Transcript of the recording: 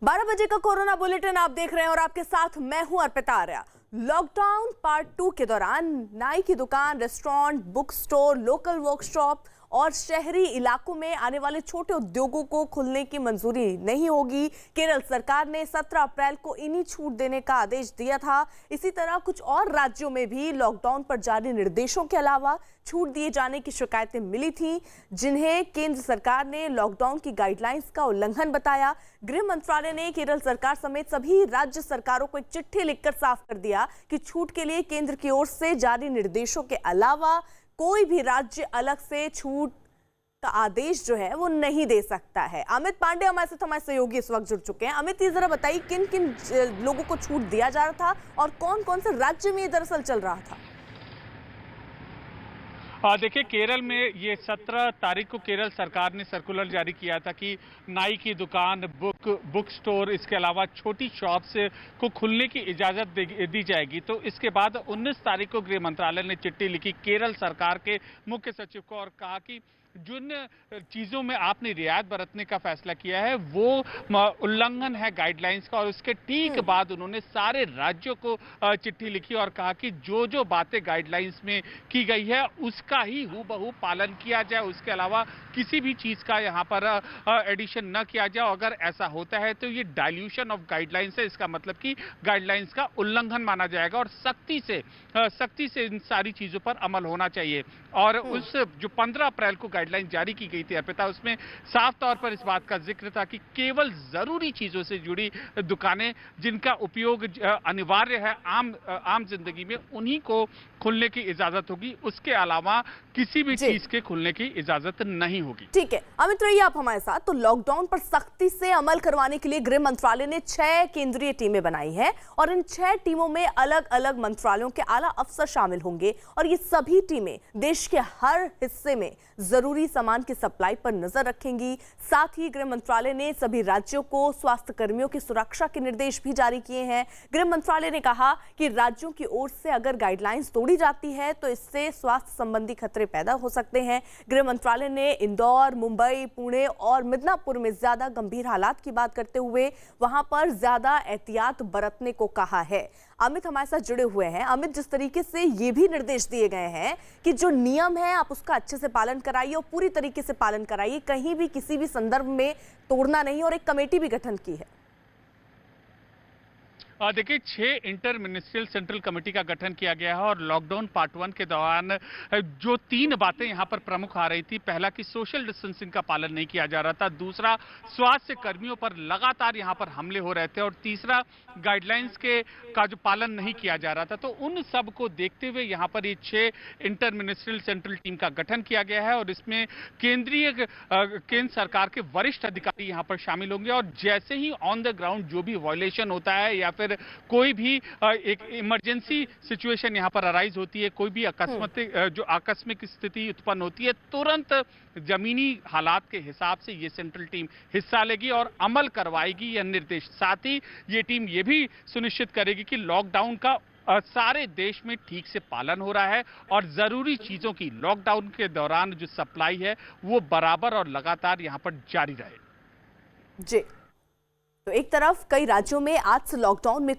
12 बजे का corona bulletin आप देख रहे हैं और आपके साथ मैं हूं अर्पिता आर्या। लॉकडाउन पार्ट 2 के दौरान नाई की दुकान, restaurant, book store, local workshop और शहरी इलाकों में आने वाले छोटे उद्योगों को खुलने की मंजूरी नहीं होगी। केरल सरकार ने 17 अप्रैल को इन्हीं छूट देने का आदेश दिया था। इसी तरह कुछ और राज्यों में भी लॉकडाउन पर जारी निर्देशों के अलावा छूट दिए जाने की शिकायतें मिली थी, जिन्हें केंद्र सरकार ने लॉकडाउन की गाइडलाइंस का उल्लंघन बताया। गृह मंत्रालय ने केरल सरकार समेत सभी राज्य सरकारों को एक चिट्ठी लिखकर साफ कर दिया कि छूट के लिए केंद्र की ओर से जारी निर्देशों के अलावा कोई भी राज्य अलग से छूट का आदेश जो है वो नहीं दे सकता है। अमित पांडे हमारे सहयोगी इस वक्त जुड़ चुके हैं। अमित, ये जरा बताइए किन किन लोगों को छूट दिया जा रहा था और कौन कौन से राज्य में ये दरअसल चल रहा था? देखिए, केरल में ये 17 तारीख को केरल सरकार ने सर्कुलर जारी किया था कि नाई की दुकान, बुक स्टोर, इसके अलावा छोटी शॉप्स को खुलने की इजाज़त दी जाएगी। तो इसके बाद 19 तारीख को गृह मंत्रालय ने चिट्ठी लिखी केरल सरकार के मुख्य सचिव को और कहा कि जिन चीज़ों में आपने रियायत बरतने का फैसला किया है वो उल्लंघन है गाइडलाइंस का। और उसके ठीक बाद उन्होंने सारे राज्यों को चिट्ठी लिखी और कहा कि जो जो बातें गाइडलाइंस में की गई है उसका ही हूबहू पालन किया जाए, उसके अलावा किसी भी चीज़ का यहाँ पर एडिशन न किया जाए। अगर ऐसा होता है तो ये डाइल्यूशन ऑफ गाइडलाइंस है, इसका मतलब कि गाइडलाइंस का उल्लंघन माना जाएगा और सख्ती से इन सारी चीज़ों पर अमल होना चाहिए। और उस जो 15 अप्रैल को गाइडलाइन जारी की गई थी अर्पिता, उसमें साफ तौर पर इस बात का जिक्र था कि केवल जरूरी चीजों से जुड़ी दुकानें जिनका उपयोग अनिवार्य है आम जिंदगी में, उन्हीं को खुलने की इजाजत होगी। उसके अलावा किसी भी चीज के खुलने की इजाजत नहीं होगी। ठीक है अमित, रहिए आप हमारे साथ। तो लॉकडाउन पर सख्ती से अमल करवाने के लिए गृह मंत्रालय ने 6 केंद्रीय टीमें बनाई हैं और इन 6 टीमों में अलग अलग मंत्रालयों के आला अफसर शामिल होंगे और ये सभी टीमें देश के हर हिस्से में जरूरी सामान की सप्लाई पर नजर रखेंगी। साथ ही गृह मंत्रालय ने सभी राज्यों को स्वास्थ्य कर्मियों की सुरक्षा के निर्देश भी जारी किए हैं। गृह मंत्रालय ने कहा कि राज्यों की ओर से अगर गाइडलाइंस तोड़ी जाती है तो इससे स्वास्थ्य संबंधी खतरे पैदा हो सकते हैं। गृह मंत्रालय ने इंदौर, मुंबई, पुणे और मिदनापुर में ज्यादा गंभीर हालात की बात करते हुए वहां पर ज्यादा एहतियात बरतने को कहा है। अमित हमारे साथ जुड़े हुए हैं। अमित, जिस तरीके से ये भी निर्देश दिए गए हैं कि जो नियम है आप उसका अच्छे से पालन कराइए और पूरी तरीके से पालन कराइए, कहीं भी किसी भी संदर्भ में तोड़ना नहीं, और एक कमेटी भी गठन की है। देखिए, 6 इंटर मिनिस्ट्रियल सेंट्रल कमेटी का गठन किया गया है और लॉकडाउन पार्ट 1 के दौरान जो 3 बातें यहाँ पर प्रमुख आ रही थी, पहला कि सोशल डिस्टेंसिंग का पालन नहीं किया जा रहा था, दूसरा स्वास्थ्य कर्मियों पर लगातार यहाँ पर हमले हो रहे थे और तीसरा गाइडलाइंस का जो पालन नहीं किया जा रहा था। तो उन सब को देखते हुए यहाँ पर ये 6 इंटर मिनिस्ट्रियल सेंट्रल टीम का गठन किया गया है और इसमें केंद्र सरकार के वरिष्ठ अधिकारी यहाँ पर शामिल होंगे और जैसे ही ऑन द ग्राउंड जो भी वायलेशन होता है या फिर कोई भी एक इमरजेंसी सिचुएशन यहां पर अराइज होती है, कोई भी आकस्मिक स्थिति उत्पन्न होती है, तुरंत जमीनी हालात के हिसाब से ये सेंट्रल टीम हिस्सा लेगी और अमल करवाएगी यह निर्देश। साथ ही ये टीम ये भी सुनिश्चित करेगी कि लॉकडाउन का सारे देश में ठीक से पालन हो रहा है और जरूरी चीजों की लॉकडाउन के दौरान जो सप्लाई है वो बराबर और लगातार यहां पर जारी रहे। जी, तो एक तरफ कई राज्यों में आज से लॉकडाउन में